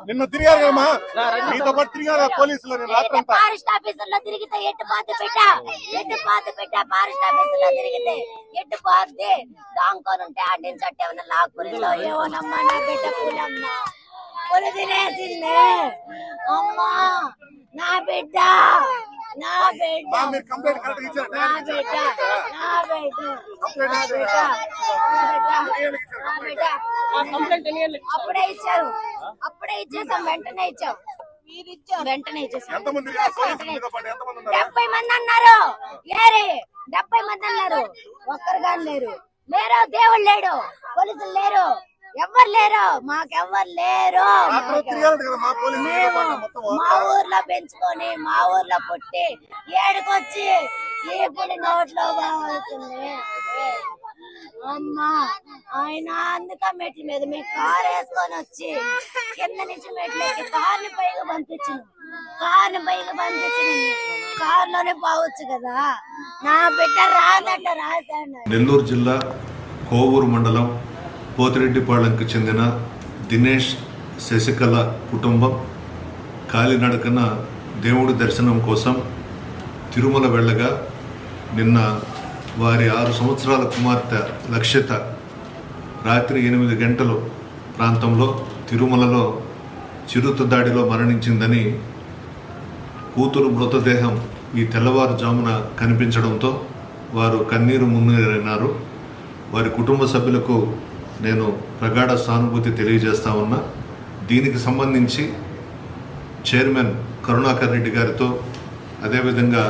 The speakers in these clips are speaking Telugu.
నిన్ను తిరిగారు కదమ్మా, నీతో పాటు తిరిగారు పోలీసులు. ఫారెస్ట్ ఆఫీసుల్లో తిరిగితే ఎట్టుపాతి పెట్టా ఫారెస్ట్ ఆఫీసుల్లో తిరిగితే ఎట్టుపాతి దాంకోనుంటే ఆడించట్టు ఏమన్నా లాక్కునిలో ఏమోనమ్మా నా బిడ్డ పూలమ్మా పులి తినేసింది అమ్మా నా బిడ్డ అప్పుడే ఇచ్చారు, అప్పుడే ఇచ్చేసాం, వెంటనే ఇచ్చాం. 70 మంది అన్నారు, లేరే 70 మంది అన్నారు, ఒక్కరు కానీ లేరు. దేవుడు లేడు, పోలీసులు లేరు, ఎవ్వరు లేరు, మాకెవ్వరు లేరు. మా ఊర్లో పెంచుకొని మా ఊర్లో పుట్టి ఏడుకొచ్చి ఈ పులి నోట్లో బాగుంటుంది అమ్మా. ఆయన అందుక మెట్ల మీద మీ కారు వేసుకొని వచ్చి కింద నుంచి మెట్లకి కార్ని పైగా పంపించను, కారులోనే పోవచ్చు కదా. నా బిడ్డ రాదట రాశాను. నెల్లూరు జిల్లా కోవూరు మండలం పోతిరెడ్డిపాళెంకు చెందిన దినేష్ శశికళ కుటుంబం కాలినడకన దేవుడి దర్శనం కోసం తిరుమల వెళ్ళగా నిన్న వారి 6 సంవత్సరాల కుమార్తె లక్షిత రాత్రి 8 గంటల ప్రాంతంలో తిరుమలలో చిరుత దాడిలో మరణించిందని కూతురు మృతదేహం ఈ తెల్లవారుజామున కనిపించడంతో వారు కన్నీరు మున్నీరైనారు. వారి కుటుంబ సభ్యులకు నేను ప్రగాఢ సానుభూతి తెలియజేస్తా ఉన్నా. దీనికి సంబంధించి చైర్మన్ కరుణాకర్ రెడ్డి గారితో, అదేవిధంగా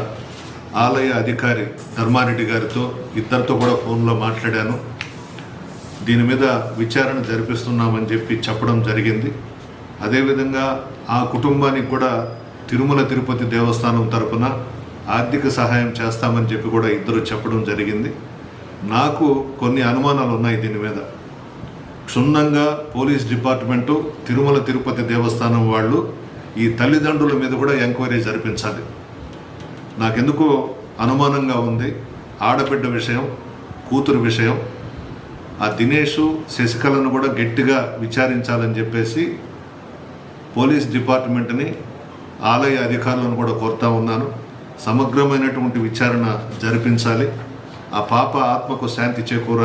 ఆలయ అధికారి ధర్మారెడ్డి గారితో, ఇద్దరితో కూడా ఫోన్లో మాట్లాడాను. దీని మీద విచారణ జరిపిస్తున్నామని చెప్పి చెప్పడం జరిగింది. అదేవిధంగా ఆ కుటుంబానికి కూడా తిరుమల తిరుపతి దేవస్థానం తరపున ఆర్థిక సహాయం చేస్తామని చెప్పి కూడా ఇద్దరు చెప్పడం జరిగింది. నాకు కొన్ని అనుమానాలు ఉన్నాయి దీని మీద. క్షుణ్ణంగా పోలీస్ డిపార్ట్మెంటు, తిరుమల తిరుపతి దేవస్థానం వాళ్ళు ఈ తల్లిదండ్రుల మీద కూడా ఎంక్వైరీ జరిపించాలి. నాకెందుకో అనుమానంగా ఉంది. ఆడబిడ్డ విషయం, కూతురు విషయం, ఆ దినేషు శశికళను కూడా గట్టిగా విచారించాలని చెప్పేసి పోలీస్ డిపార్ట్మెంట్ని, ఆలయ అధికారులను కూడా కోరుతా ఉన్నాను. సమగ్రమైనటువంటి విచారణ జరిపించాలి. ఆ పాప ఆత్మకు శాంతి చేకూరాలి.